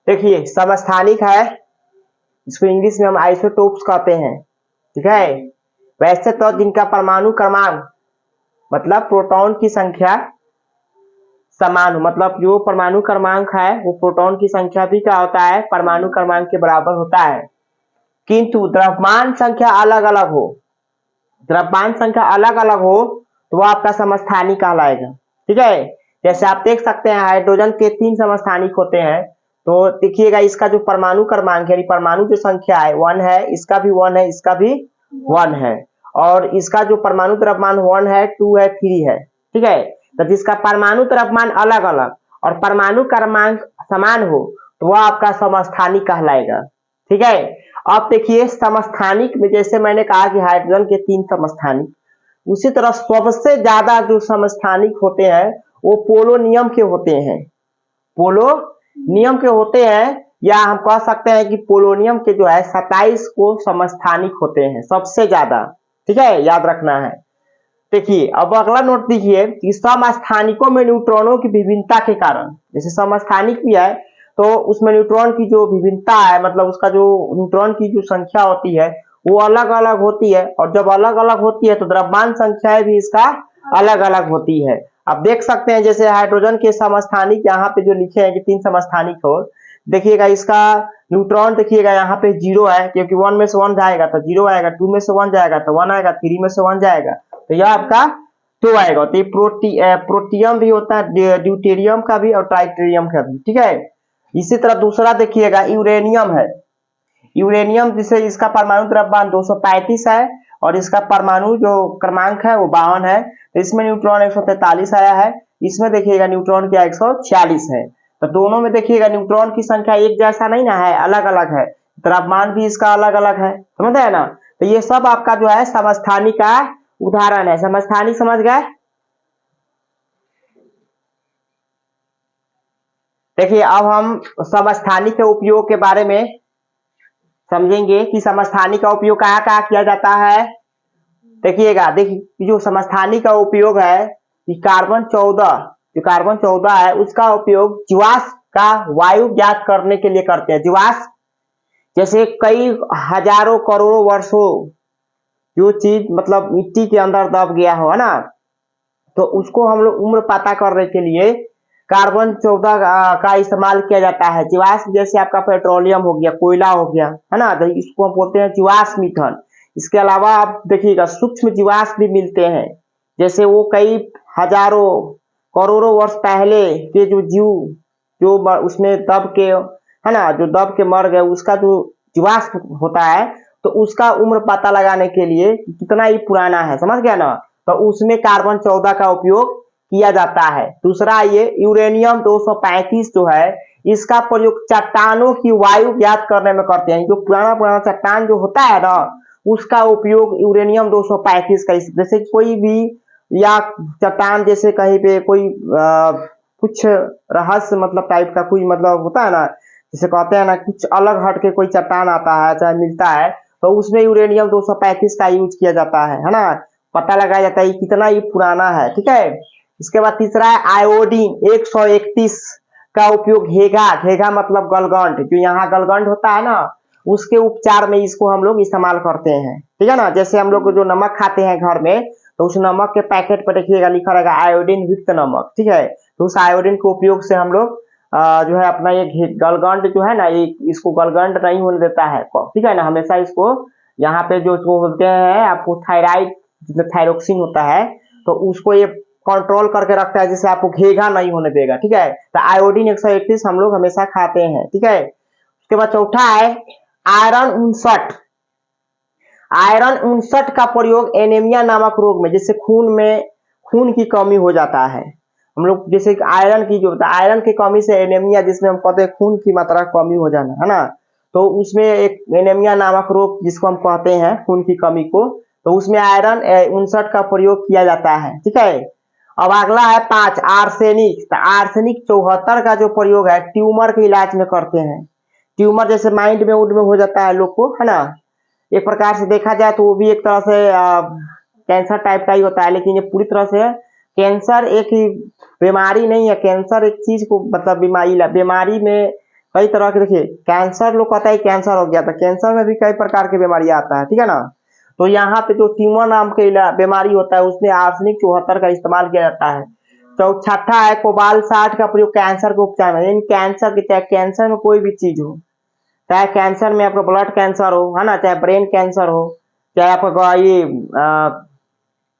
देखिए समस्थानिक है, इसको इंग्लिश में हम आइसोटोप्स कहते हैं, ठीक है। वैसे तो जिनका परमाणु क्रमांक मतलब प्रोटॉन की संख्या समान हो, मतलब जो परमाणु क्रमांक है वो प्रोटॉन की संख्या भी क्या होता है, परमाणु क्रमांक के बराबर होता है, किंतु द्रव्यमान संख्या अलग अलग हो, द्रव्यमान संख्या अलग अलग हो तो वो आपका समस्थानिक कहलाएगा, ठीक है। जैसे आप देख सकते हैं हाइड्रोजन के 3 समस्थानिक होते हैं, तो देखिएगा इसका जो परमाणु क्रमांक है, परमाणु जो संख्या है 1 है, इसका भी 1 है, इसका भी 1 है, और इसका जो परमाणु द्रव्यमान 1 है, 2 है, 3 है, ठीक है। तो जिसका परमाणु द्रव्यमान अलग अलग और परमाणु क्रमांक समान हो तो वह आपका समस्थानिक कहलाएगा, ठीक है। अब देखिए समस्थानिक में जैसे मैंने कहा कि हाइड्रोजन के 3 समस्थानिक, उसी तरह सबसे ज्यादा जो समस्थानिक होते हैं वो पोलोनियम के होते हैं, पोलोनियम के होते हैं, या हम कह सकते हैं कि पोलोनियम के जो है 27 को समस्थानिक होते हैं सबसे ज्यादा, ठीक है, याद रखना है। देखिए अब अगला नोट दीजिए कि समस्थानिकों में न्यूट्रॉनों की विभिन्नता के कारण, जैसे समस्थानिक भी है तो उसमें न्यूट्रॉन की जो विभिन्नता है, मतलब उसका जो न्यूट्रॉन की जो संख्या होती है वो अलग अलग होती है, और जब अलग अलग होती है तो द्रव्यमान संख्याएं भी इसका अलग अलग होती है। आप देख सकते हैं जैसे हाइड्रोजन के समस्थानिक यहाँ पे जो लिखे हैं कि 3 समस्थानिक हो, देखिएगा इसका न्यूट्रॉन देखिएगा यहाँ पे 0 है, क्योंकि 1 में से 1 जाएगा तो 0 आएगा, 2 में से 1 जाएगा तो 1 आएगा, 3 में से 1 जाएगा तो यह आपका 2 आएगा। तो ये प्रोटियम भी होता है, ड्यूटेरियम का भी और ट्राइटेरियम का भी, ठीक है। इसी तरह दूसरा देखिएगा यूरेनियम है, यूरेनियम जिसे इसका परमाणु द्रव्यमान 235 है और इसका परमाणु जो क्रमांक है वो 52 है, तो इसमें न्यूट्रॉन 143 आया है, इसमें देखिएगा न्यूट्रॉन क्या 146 है। तो दोनों में देखिएगा न्यूट्रॉन की संख्या एक जैसा नहीं ना है, अलग अलग है, द्रव्यमान भी इसका अलग अलग है, समझ आए ना। तो ये सब आपका जो है समस्थानिक का उदाहरण है, समस्थानिक समझ गए। देखिए अब हम समस्थानिक के उपयोग के बारे में समझेंगे कि समस्थानिक का उपयोग कहाँ कहाँ किया जाता है। देखिएगा, देखिए जो समस्थानिक का उपयोग है कि कार्बन 14, जो कार्बन 14 है उसका उपयोग जीवाश्म का वायु ज्ञात करने के लिए करते हैं। जीवाश्म जैसे कई हजारों करोड़ों वर्षों जो चीज मतलब मिट्टी के अंदर दब गया हो, है ना, तो उसको हम लोग उम्र पता करने के लिए कार्बन 14 का इस्तेमाल किया जाता है। जीवाश्म जैसे आपका पेट्रोलियम हो गया, कोयला हो गया, है ना, तो इसको हम बोलते हैं जीवाश्म ईंधन। इसके अलावा आप देखिएगा सूक्ष्म जीवाश्म भी मिलते हैं, जैसे वो कई हजारों करोड़ों वर्ष पहले के जो जीव जो उसमें दब के, है ना, जो दब के मर गए, उसका जो जीवाश्म होता है तो उसका उम्र पता लगाने के लिए कितना ही पुराना है, समझ गया ना, तो उसमें कार्बन 14 का उपयोग किया जाता है। दूसरा ये यूरेनियम 235 जो है इसका प्रयोग चट्टानों की वायु ज्ञात करने में करते हैं। जो पुराना पुराना चट्टान जो होता है ना उसका उपयोग यूरेनियम 235 का, जैसे कोई भी या चट्टान जैसे कहीं पे कोई कुछ रहस्य मतलब टाइप का कोई मतलब होता है ना, जैसे कहते हैं ना कुछ अलग हट के कोई चट्टान आता है चाहे मिलता है तो उसमें यूरेनियम 235 का यूज किया जाता है ना, पता लगाया जाता है कितना ही पुराना है, ठीक है। इसके बाद तीसरा है आयोडीन 131 का उपयोग घेघा, घेघा मतलब गलगंड, जो यहाँ गलगंड होता है ना उसके उपचार में इसको हम लोग इस्तेमाल करते हैं, ठीक है ना। जैसे हम लोग जो नमक खाते हैं घर में तो उस नमक के पैकेट पर देखिएगा लिखा रहेगा आयोडीन युक्त नमक, ठीक है, तो उस आयोडीन के उपयोग से हम लोग जो है अपना ये गलगंड जो है ना ये इसको गलगंड नहीं होने देता है, ठीक है ना। हमेशा इसको यहाँ पे जो बोलते हैं आपको थायराइड थायरोक्सिन होता है तो उसको ये कंट्रोल करके रखता है जिससे आपको घेघा नहीं होने देगा, ठीक है। तो आयोडीन 131 हम लोग हमेशा खाते हैं, ठीक है। उसके बाद चौथा है आयरन 59, आयरन 59 का प्रयोग एनीमिया नामक रोग में, जैसे खून की कमी हो जाता है, हम लोग जैसे आयरन की जो होता है आयरन की कमी से एनीमिया, जिसमें हम कहते हैं खून की मात्रा कमी हो जाना, है ना, तो उसमें एक एनीमिया नामक रोग जिसको हम कहते हैं खून की कमी को, तो उसमें आयरन 59 का प्रयोग किया जाता है, ठीक है। अब अगला है 5 आर्सेनिक, तो आर्सेनिक 74 का जो प्रयोग है ट्यूमर के इलाज में करते हैं। ट्यूमर जैसे माइंड में उड में हो जाता है लोग को, है ना, एक प्रकार से देखा जाए तो वो भी एक तरह से कैंसर टाइप का ही होता है, लेकिन ये पूरी तरह से कैंसर एक ही बीमारी नहीं है, कैंसर एक चीज को मतलब बीमारी में कई तरह के, देखिए कैंसर लोग कहता है कैंसर हो गया, तो कैंसर में भी कई प्रकार की बीमारियां आता है, ठीक है ना। तो यहाँ पे जो ट्यूमर नाम के बीमारी होता है उसमें आर्सेनिक 74 का इस्तेमाल किया जाता है। तो छठा है कोबाल्ट 60 का प्रयोग कैंसर के उपचार में, कैंसर के, चाहे कैंसर में कोई भी चीज हो, चाहे कैंसर में आपका ब्लड कैंसर हो, है ना, चाहे ब्रेन कैंसर हो, चाहे आपका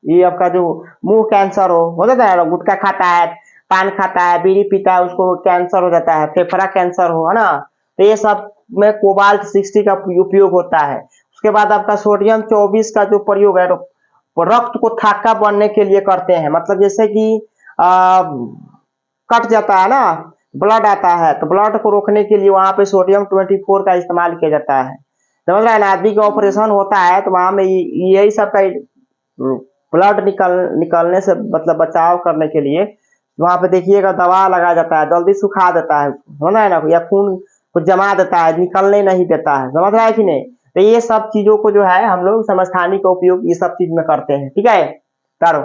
ये आपका जो मुंह कैंसर हो जाता है, गुटखा खाता है, पान खाता है, बीड़ी पीता है, उसको कैंसर हो जाता है, फेफड़ा कैंसर हो, है ना। तो ये सब में कोबाल्ट 60 का उपयोग होता है। उसके बाद आपका सोडियम 24 का जो प्रयोग है रक्त को थाका बनने के लिए करते हैं, मतलब जैसे कि कट जाता है ना, ब्लड आता है, तो ब्लड को रोकने के लिए वहां पे सोडियम 24 का इस्तेमाल किया जाता है। समझ रहा है ना, आदमी का ऑपरेशन होता है तो वहां में यही सब का ब्लड निकलने से मतलब बचाव करने के लिए वहां पे देखिएगा दवा लगाया जाता है, जल्दी सुखा देता है, समझ रहा है ना, या खून को जमा देता है, निकलने नहीं देता है, समझ रहा है कि नहीं। तो ये सब चीजों को जो है हम लोग समस्थानिक का उपयोग ये सब चीज में करते हैं, ठीक है तारो।